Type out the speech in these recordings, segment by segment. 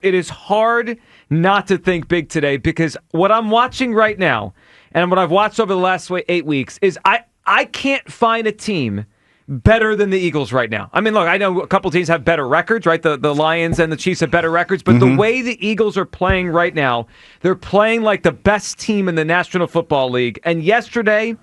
It is hard not to think big today because what I'm watching right now and what I've watched over the last 8 weeks is I can't find a team better than the Eagles right now. I mean, look, I know a couple teams have better records, right? The Lions and the Chiefs have better records, but the way the Eagles are playing right now, they're playing like the best team in the National Football League. And yesterday,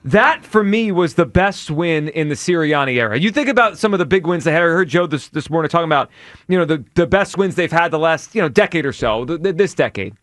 that, for me, was the best win in the Sirianni era. You think about some of the big wins they had. I heard Joe this morning talking about, the best wins they've had the last, decade or so, this decade.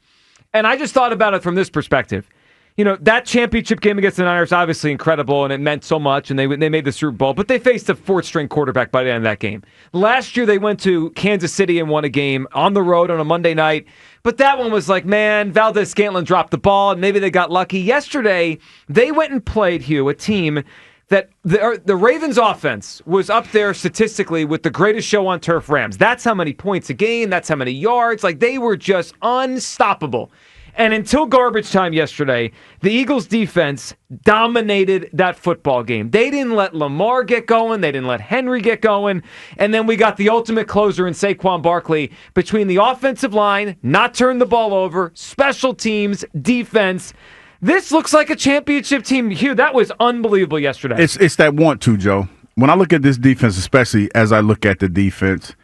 And I just thought about it from this perspective. That championship game against the Niners, obviously incredible, and it meant so much, and they made the Super Bowl, but they faced a fourth-string quarterback by the end of that game. Last year, they went to Kansas City and won a game on the road on a Monday night, but that one was like, man, Valdez-Scantling dropped the ball, and maybe they got lucky. Yesterday, they went and played, Hugh, a team that the Ravens' offense was up there statistically with the greatest show on turf, Rams. That's how many points a game, that's how many yards. Like, they were just unstoppable. And until garbage time yesterday, the Eagles' defense dominated that football game. They didn't let Lamar get going. They didn't let Henry get going. And then we got the ultimate closer in Saquon Barkley between the offensive line, not turn the ball over, special teams, defense. This looks like a championship team. Hugh, that was unbelievable yesterday. It's that want to, Joe. When I look at this defense, especially as I look at the defense,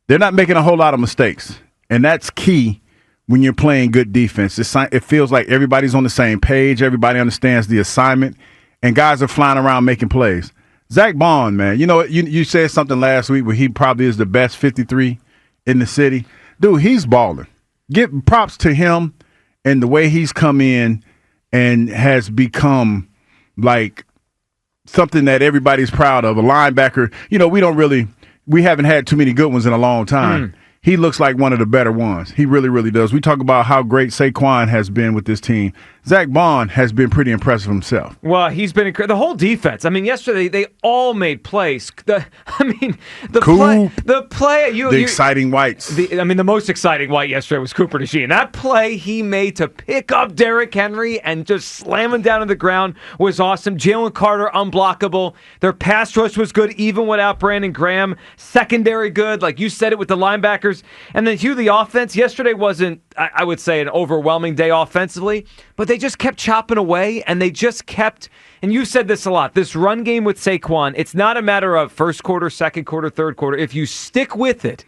they're not making a whole lot of mistakes. And that's key. When you're playing good defense, it feels like everybody's on the same page. Everybody understands the assignment, and guys are flying around making plays. Zach Bond, man, you said something last week where he probably is the best 53 in the city. Dude, he's balling. Give props to him and the way he's come in and has become like something that everybody's proud of. A linebacker, we haven't had too many good ones in a long time. He looks like one of the better ones. He really, really does. We talk about how great Saquon has been with this team. Zach Bond has been pretty impressive himself. Well, he's been incredible. The whole defense. I mean, yesterday they all made plays. The exciting whites. The most exciting white yesterday was Cooper DeJean. That play he made to pick up Derrick Henry and just slam him down to the ground was awesome. Jalen Carter, unblockable. Their pass rush was good, even without Brandon Graham. Secondary good, like you said it with the linebackers. And then, Hugh, the offense yesterday wasn't, I would say, an overwhelming day offensively, but they just kept chopping away, and they just kept, and you said this a lot, this run game with Saquon, it's not a matter of first quarter, second quarter, third quarter. If you stick with it,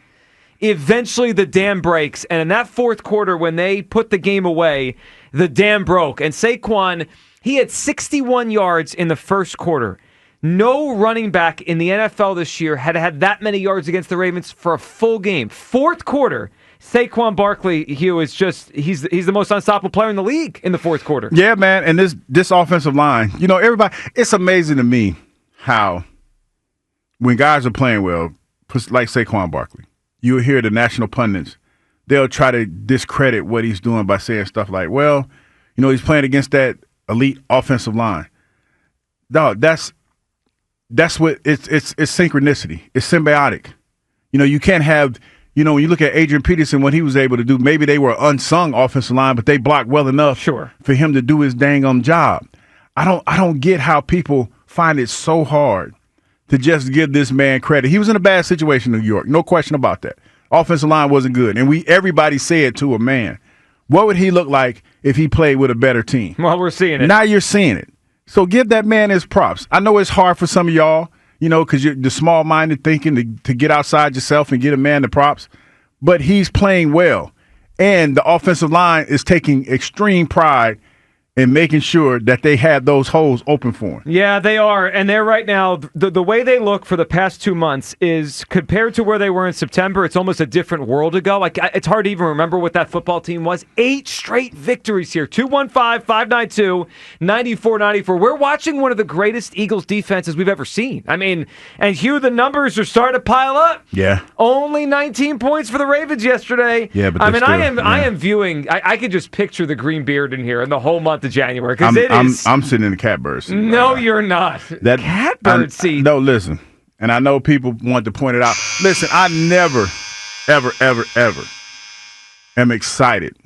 eventually the dam breaks, and in that fourth quarter, when they put the game away, the dam broke. And Saquon, he had 61 yards in the first quarter. No running back in the NFL this year had that many yards against the Ravens for a full game. Fourth quarter, Saquon Barkley, Hugh, is just he's the most unstoppable player in the league in the fourth quarter. Yeah, man, and this offensive line, everybody, it's amazing to me how when guys are playing well, like Saquon Barkley, you'll hear the national pundits, they'll try to discredit what he's doing by saying stuff like, well, he's playing against that elite offensive line. Dog, that's what it's synchronicity. It's symbiotic. You can't have, when you look at Adrian Peterson, what he was able to do, maybe they were unsung offensive line, but they blocked well enough for him to do his dang job. I don't get how people find it so hard to just give this man credit. He was in a bad situation in New York, no question about that. Offensive line wasn't good, and everybody said to a man, what would he look like if he played with a better team? Well, we're seeing it. Now you're seeing it. So give that man his props. I know it's hard for some of y'all, because you're the small-minded thinking to get outside yourself and get a man the props. But he's playing well. And the offensive line is taking extreme pride and making sure that they have those holes open for him. Yeah, they are. And they're right now, the way they look for the past 2 months is compared to where they were in September, it's almost a different world ago. Like, it's hard to even remember what that football team was. 8 straight victories here. 215-592-9494. We're watching one of the greatest Eagles defenses we've ever seen. I mean, and Hugh, the numbers are starting to pile up. Yeah. Only 19 points for the Ravens yesterday. Yeah, but I am viewing, I could just picture the green beard in here and the whole month of January, because I'm sitting in the catbird seat. No, you're not. That catbird seat. No, listen, and I know people want to point it out. Listen, I never, ever, ever, ever am excited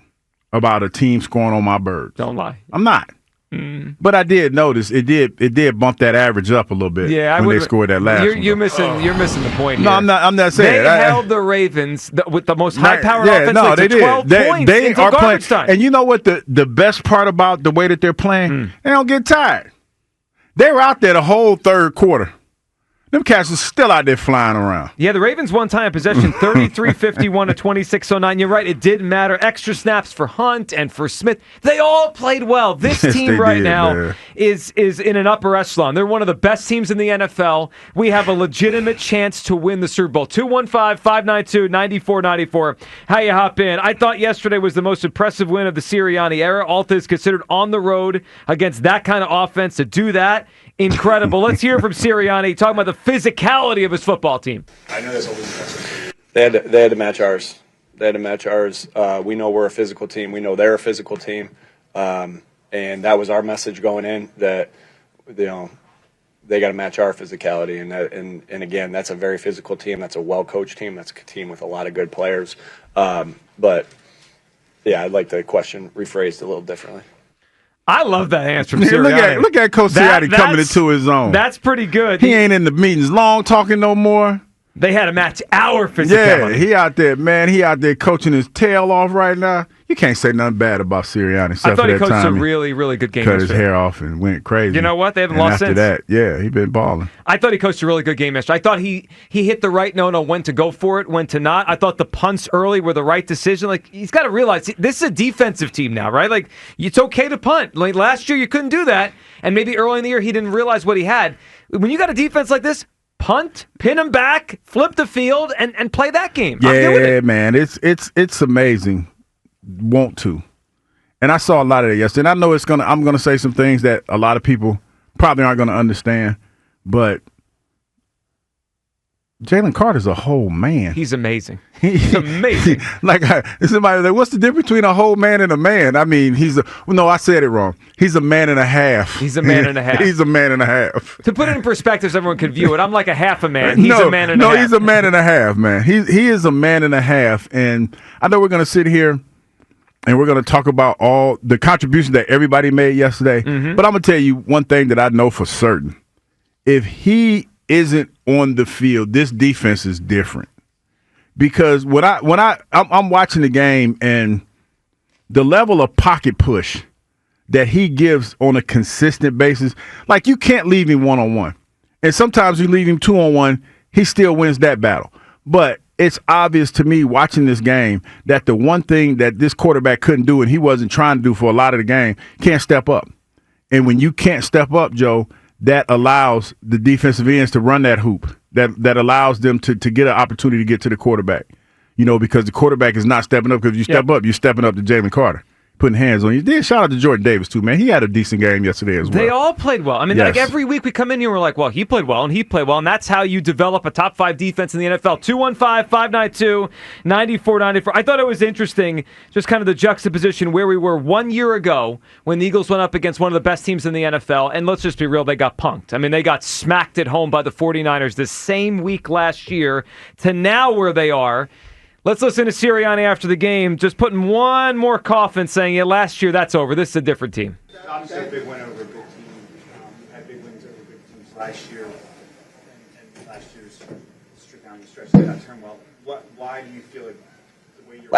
about a team scoring on my birds. Don't lie. I'm not. But I did notice it did bump that average up a little bit when they scored that last one. You're missing the point here. No, I'm not saying they held the Ravens with the most high-powered offense to 12 points until garbage time. And you know what the best part about the way that they're playing? They don't get tired. They were out there the whole third quarter. Them cats are still out there flying around. Yeah, the Ravens won time of possession 33-51 to 26-09. You're right, it didn't matter. Extra snaps for Hunt and for Smith. They all played well. This team now is in an upper echelon. They're one of the best teams in the NFL. We have a legitimate chance to win the Super Bowl. 215-592-9494. How you hop in? I thought yesterday was the most impressive win of the Sirianni era. Alta is considered on the road against that kind of offense to do that. Incredible. Let's hear from Sirianni talking about the physicality of his football team. I know that's always impressive. They had to match ours. We know we're a physical team. We know they're a physical team, and that was our message going in. That they got to match our physicality, and again, that's a very physical team. That's a well-coached team. That's a team with a lot of good players. But yeah, I'd like the question rephrased a little differently. I love that answer from Sirianni. Look at Coach Sirianni coming into his own. That's pretty good. He ain't in the meetings long talking no more. They had to match our physicality. Yeah, he out there, man. He out there coaching his tail off right now. You can't say nothing bad about Sirianni. I thought he coached a really, really good game yesterday. Cut his hair off and went crazy. You know what? They haven't lost since. After that, yeah, he been balling. I thought he coached a really good game yesterday. I thought he hit the right note on when to go for it, when to not. I thought the punts early were the right decision. Like, he's got to realize this is a defensive team now, right? Like, it's okay to punt. Like, last year you couldn't do that, and maybe early in the year he didn't realize what he had. When you got a defense like this, punt, pin him back, flip the field, and play that game. Yeah, man, it's amazing. Want to. And I saw a lot of that yesterday. And I know I'm gonna say some things that a lot of people probably aren't gonna understand, but Jalen Carter's a whole man. He's amazing. He's amazing. Somebody like, what's the difference between a whole man and a man? I mean, I said it wrong. He's a man and a half. He's a man and a half. He's a man and a half. To put it in perspective so everyone can view it, I'm like a half a man. He's a man and a half. No, he's a man and a half, man. He is a man and a half. And I know we're going to sit here and we're going to talk about all the contributions that everybody made yesterday. Mm-hmm. But I'm going to tell you one thing that I know for certain. If he isn't on the field, this defense is different. Because when I'm watching the game and the level of pocket push that he gives on a consistent basis, like, you can't leave him one-on-one. And sometimes you leave him two-on-one, he still wins that battle. But it's obvious to me watching this game that the one thing that this quarterback couldn't do and he wasn't trying to do for a lot of the game, can't step up. And when you can't step up, Joe, that allows the defensive ends to run that hoop, that allows them to get an opportunity to get to the quarterback, because the quarterback is not stepping up. Because if you step up, you're stepping up to Jalen Carter, putting hands on you. Then shout out to Jordan Davis, too, man. He had a decent game yesterday as well. They all played well. I mean, like, every week we come in here and we're like, well, he played well, and he played well, and that's how you develop a top 5 defense in the NFL. 215-592-9494. I thought it was interesting, just kind of the juxtaposition where we were 1 year ago when the Eagles went up against one of the best teams in the NFL, and let's just be real, they got punked. I mean, they got smacked at home by the 49ers the same week last year to now where they are. Let's listen to Sirianni after the game, just putting one more coffin, saying, yeah, last year, that's over. This is a different team. Obviously, a big win over a good team. You had big wins over big teams last year, and last year's straight down the stretch did not turn well. Why do you feel like the way you're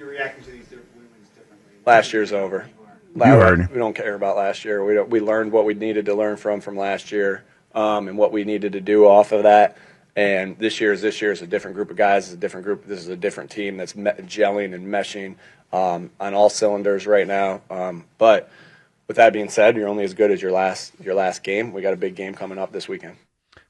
reacting to these wins differently? Last year's over. You heard him. We don't care about last year. We learned what we needed to learn from last year, and what we needed to do off of that. And this year is a different group of guys. It's a different group. This is a different team that's gelling and meshing on all cylinders right now. But with that being said, you're only as good as your last game. We got a big game coming up this weekend.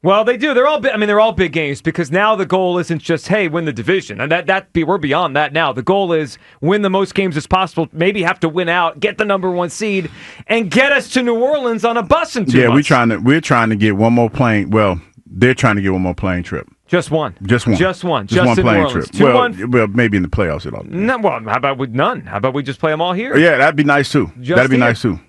Well, they do. They're all big games because now the goal isn't just, hey, win the division. And we're beyond that now. The goal is win the most games as possible, maybe have to win out, get the number 1 seed, and get us to New Orleans on a bus in 2 months. Yeah, we're trying to get one more plane. Well, they're trying to get one more plane trip. Just one. Just one. Just one. Just one plane trip. 2-1. Well, maybe in the playoffs it all. No, well, how about with none? How about we just play them all here? Yeah, that'd be nice too. That'd be nice too.